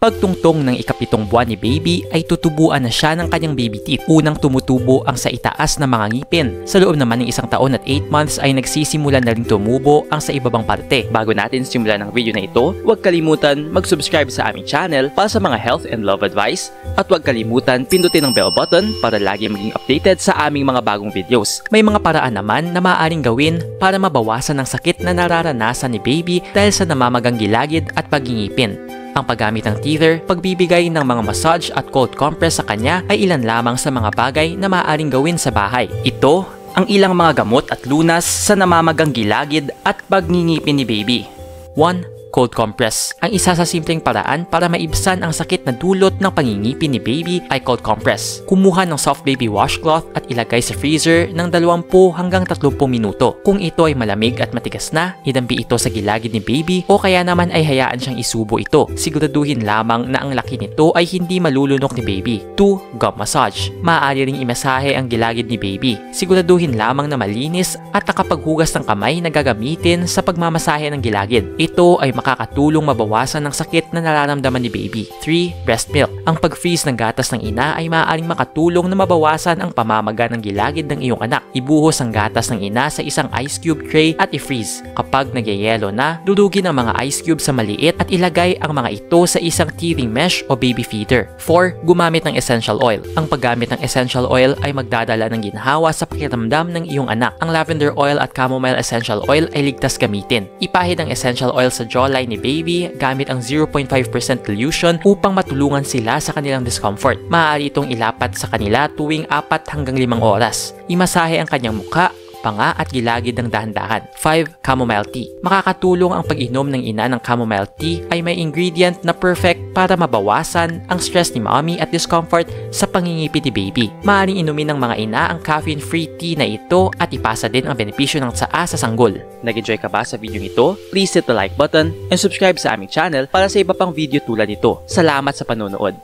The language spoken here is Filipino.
Pagtungtong ng ika-7 buwan ni baby ay tutubuan na siya ng kanyang baby teeth. Unang tumutubo ang sa itaas na mga ngipin. Sa loob naman ng 1 taon at 8 months ay nagsisimula na rin tumubo ang sa ibabang parte. Bago natin simulan ang video na ito, huwag kalimutan mag-subscribe sa aming channel para sa mga health and love advice at huwag kalimutan pindutin ang bell button para lagi maging updated sa aming mga bagong videos. May mga paraan naman na maaaring gawin para mabawasan ang sakit na nararanasan ni baby dahil sa namamagang gilagid at pagingipin. Ang paggamit ng teether, pagbibigay ng mga massage at cold compress sa kanya ay ilan lamang sa mga bagay na maaaring gawin sa bahay. Ito ang ilang mga gamot at lunas sa namamagang gilagid at pagngingipin ni baby. 1. Cold compress. Ang isa sa simpleng paraan para maibsan ang sakit na dulot ng pangingipin ni baby ay cold compress. Kumuha ng soft baby washcloth at ilagay sa freezer ng 20 hanggang 30 minuto. Kung ito ay malamig at matigas na, idampi ito sa gilagid ni baby o kaya naman ay hayaan siyang isubo ito. Siguraduhin lamang na ang laki nito ay hindi malulunok ni baby. 2. Gum massage. Maaari ring imasahe ang gilagid ni baby. Siguraduhin lamang na malinis at nakapaghugas ng kamay na gagamitin sa pagmamasahe ng gilagid. Ito ay makakatulong mabawasan ng sakit na nararamdaman ni baby. 3. Breast milk. Ang pag-freeze ng gatas ng ina ay maaaring makatulong na mabawasan ang pamamaga ng gilagid ng iyong anak. Ibuhos ang gatas ng ina sa isang ice cube tray at i-freeze. Kapag nagyayelo na, durugin ang mga ice cube sa maliit at ilagay ang mga ito sa isang teething mesh o baby feeder. 4. Gumamit ng essential oil. Ang paggamit ng essential oil ay magdadala ng ginhawa sa pakiramdam ng iyong anak. Ang lavender oil at chamomile essential oil ay ligtas gamitin. Ipahid ang essential oil sa jawline ni baby gamit ang 0.5% dilution upang matulungan sila sa kanilang discomfort. Maaari itong ilapat sa kanila tuwing 4 hanggang 5 oras. Imasahe ang kanyang mukha, panga at gilagid ng dahan-dahan. 5. Chamomile tea. Makakatulong ang pag-inom ng ina ng chamomile tea ay may ingredient na perfect para mabawasan ang stress ni mommy at discomfort sa pangingipin ni baby. Maaaring inumin ng mga ina ang caffeine-free tea na ito at ipasa din ang benepisyo ng tsaa sa sanggol. Nag-enjoy ka ba sa video ito? Please hit the like button and subscribe sa aming channel para sa iba pang video tulad nito. Salamat sa panonood!